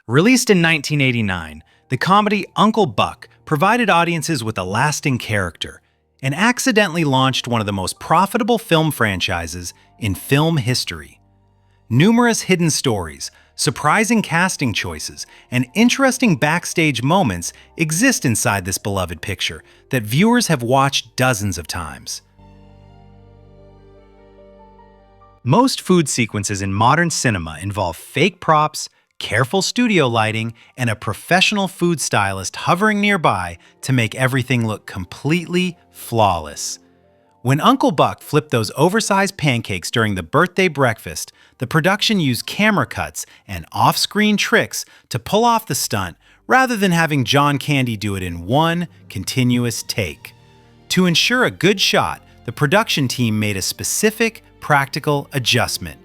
Released in 1989, the comedy Uncle Buck provided audiences with a lasting character and accidentally launched one of the most profitable film franchises in film history. Numerous hidden stories, surprising casting choices, and interesting backstage moments exist inside this beloved picture that viewers have watched dozens of times. Most food sequences in modern cinema involve fake props, careful studio lighting, and a professional food stylist hovering nearby to make everything look completely flawless. When Uncle Buck flipped those oversized pancakes during the birthday breakfast, the production used camera cuts and off-screen tricks to pull off the stunt rather than having John Candy do it in one continuous take. To ensure a good shot, the production team made a specific, practical adjustment.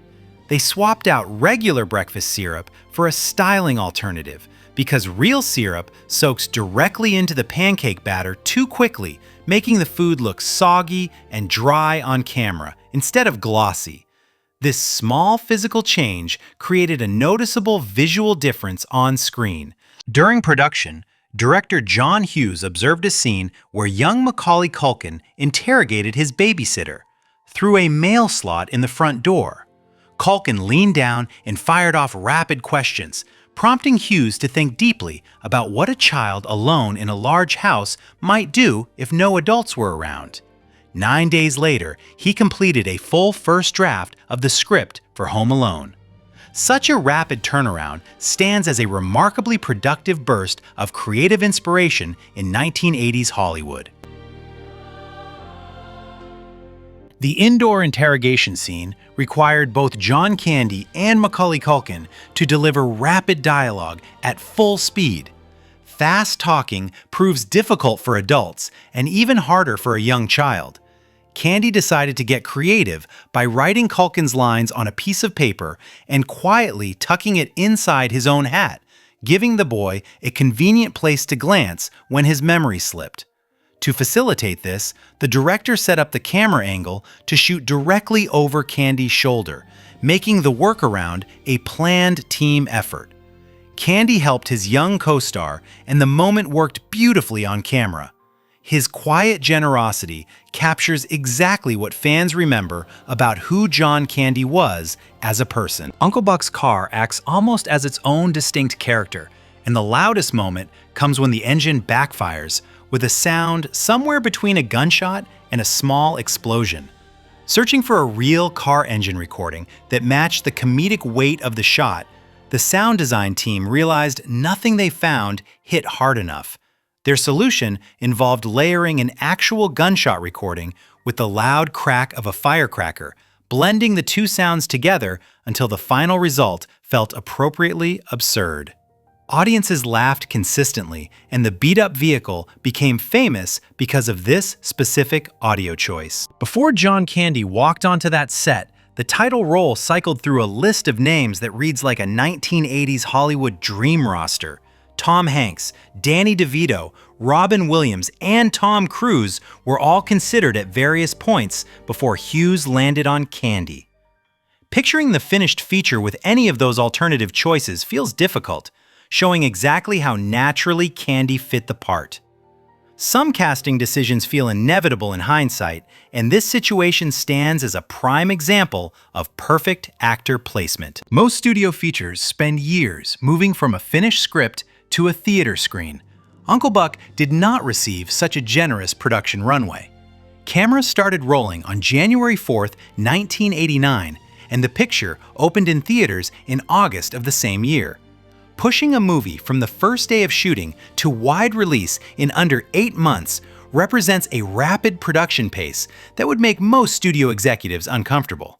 They swapped out regular breakfast syrup for a styling alternative because real syrup soaks directly into the pancake batter too quickly, making the food look soggy and dry on camera instead of glossy. This small physical change created a noticeable visual difference on screen. During production, director John Hughes observed a scene where young Macaulay Culkin interrogated his babysitter through a mail slot in the front door. Culkin leaned down and fired off rapid questions, prompting Hughes to think deeply about what a child alone in a large house might do if no adults were around. 9 days later, he completed a full first draft of the script for Home Alone. Such a rapid turnaround stands as a remarkably productive burst of creative inspiration in 1980s Hollywood. The indoor interrogation scene required both John Candy and Macaulay Culkin to deliver rapid dialogue at full speed. Fast talking proves difficult for adults and even harder for a young child. Candy decided to get creative by writing Culkin's lines on a piece of paper and quietly tucking it inside his own hat, giving the boy a convenient place to glance when his memory slipped. To facilitate this, the director set up the camera angle to shoot directly over Candy's shoulder, making the workaround a planned team effort. Candy helped his young co-star, and the moment worked beautifully on camera. His quiet generosity captures exactly what fans remember about who John Candy was as a person. Uncle Buck's car acts almost as its own distinct character, and the loudest moment comes when the engine backfires, with a sound somewhere between a gunshot and a small explosion. Searching for a real car engine recording that matched the comedic weight of the shot, the sound design team realized nothing they found hit hard enough. Their solution involved layering an actual gunshot recording with the loud crack of a firecracker, blending the two sounds together until the final result felt appropriately absurd. Audiences laughed consistently, and the beat-up vehicle became famous because of this specific audio choice. Before John Candy walked onto that set, the title role cycled through a list of names that reads like a 1980s Hollywood dream roster. Tom Hanks, Danny DeVito, Robin Williams, and Tom Cruise were all considered at various points before Hughes landed on Candy. Picturing the finished feature with any of those alternative choices feels difficult, showing exactly how naturally Candy fit the part. Some casting decisions feel inevitable in hindsight, and this situation stands as a prime example of perfect actor placement. Most studio features spend years moving from a finished script to a theater screen. Uncle Buck did not receive such a generous production runway. Cameras started rolling on January 4th, 1989, and the picture opened in theaters in August of the same year. Pushing a movie from the first day of shooting to wide release in under 8 months represents a rapid production pace that would make most studio executives uncomfortable.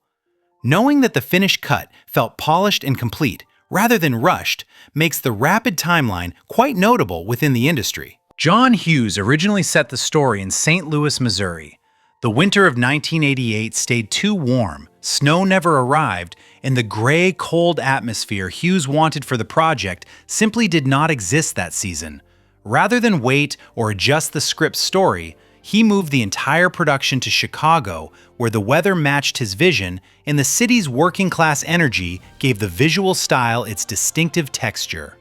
Knowing that the finished cut felt polished and complete, rather than rushed, makes the rapid timeline quite notable within the industry. John Hughes originally set the story in St. Louis, Missouri. The winter of 1988 stayed too warm, snow never arrived, and the gray, cold atmosphere Hughes wanted for the project simply did not exist that season. Rather than wait or adjust the script's story, he moved the entire production to Chicago, where the weather matched his vision and the city's working-class energy gave the visual style its distinctive texture.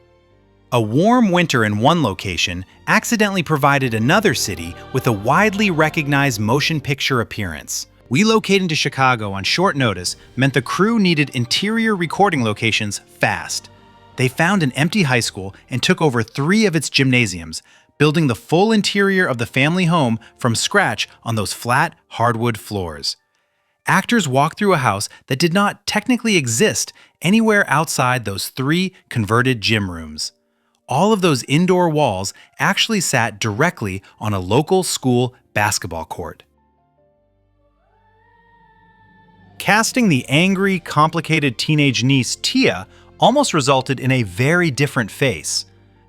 A warm winter in one location accidentally provided another city with a widely recognized motion picture appearance. Relocating to Chicago on short notice meant the crew needed interior recording locations fast. They found an empty high school and took over 3 of its gymnasiums, building the full interior of the family home from scratch on those flat, hardwood floors. Actors walked through a house that did not technically exist anywhere outside those 3 converted gym rooms. All of those indoor walls actually sat directly on a local school basketball court. Casting the angry, complicated teenage niece Tia almost resulted in a very different face.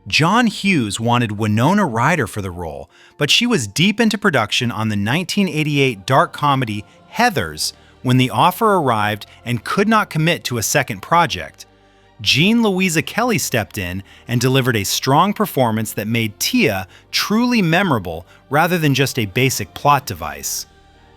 John Hughes wanted Winona Ryder for the role, but she was deep into production on the 1988 dark comedy Heathers when the offer arrived and could not commit to a second project. Jean Louisa Kelly stepped in and delivered a strong performance that made Tia truly memorable rather than just a basic plot device.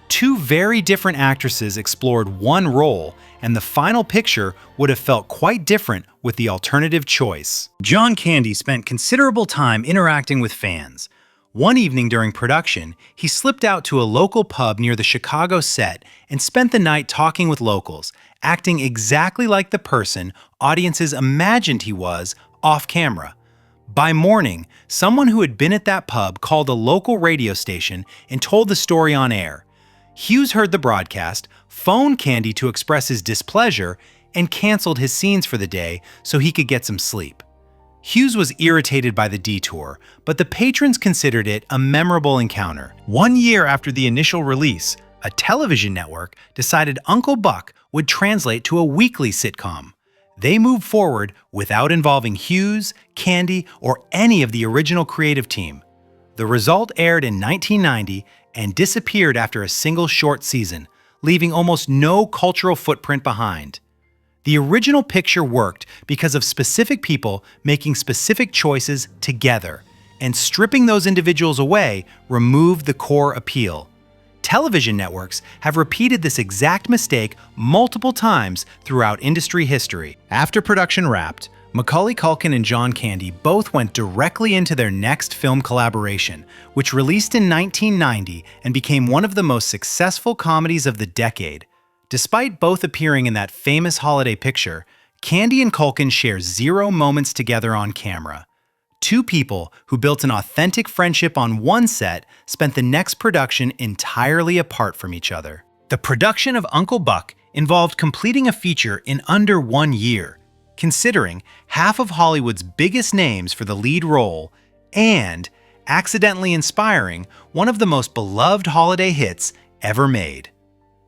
2 very different actresses explored one role, and the final picture would have felt quite different with the alternative choice. John Candy spent considerable time interacting with fans. One evening during production, he slipped out to a local pub near the Chicago set and spent the night talking with locals, acting exactly like the person audiences imagined he was off camera. By morning, someone who had been at that pub called a local radio station and told the story on air. Hughes heard the broadcast, phoned Candy to express his displeasure, and canceled his scenes for the day so he could get some sleep. Hughes was irritated by the detour, but the patrons considered it a memorable encounter. 1 year after the initial release, a television network decided Uncle Buck would translate to a weekly sitcom. They moved forward without involving Hughes, Candy, or any of the original creative team. The result aired in 1990 and disappeared after a single short season, leaving almost no cultural footprint behind. The original picture worked because of specific people making specific choices together, and stripping those individuals away removed the core appeal. Television networks have repeated this exact mistake multiple times throughout industry history. After production wrapped, Macaulay Culkin and John Candy both went directly into their next film collaboration, which released in 1990 and became one of the most successful comedies of the decade. Despite both appearing in that famous holiday picture, Candy and Culkin share 0 moments together on camera. 2 people who built an authentic friendship on one set spent the next production entirely apart from each other. The production of Uncle Buck involved completing a feature in under 1 year, considering half of Hollywood's biggest names for the lead role, and accidentally inspiring one of the most beloved holiday hits ever made.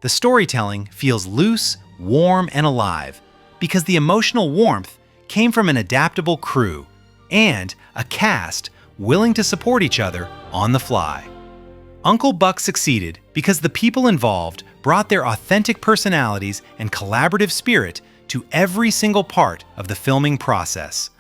The storytelling feels loose, warm, and alive because the emotional warmth came from an adaptable crew and a cast willing to support each other on the fly. Uncle Buck succeeded because the people involved brought their authentic personalities and collaborative spirit to every single part of the filming process.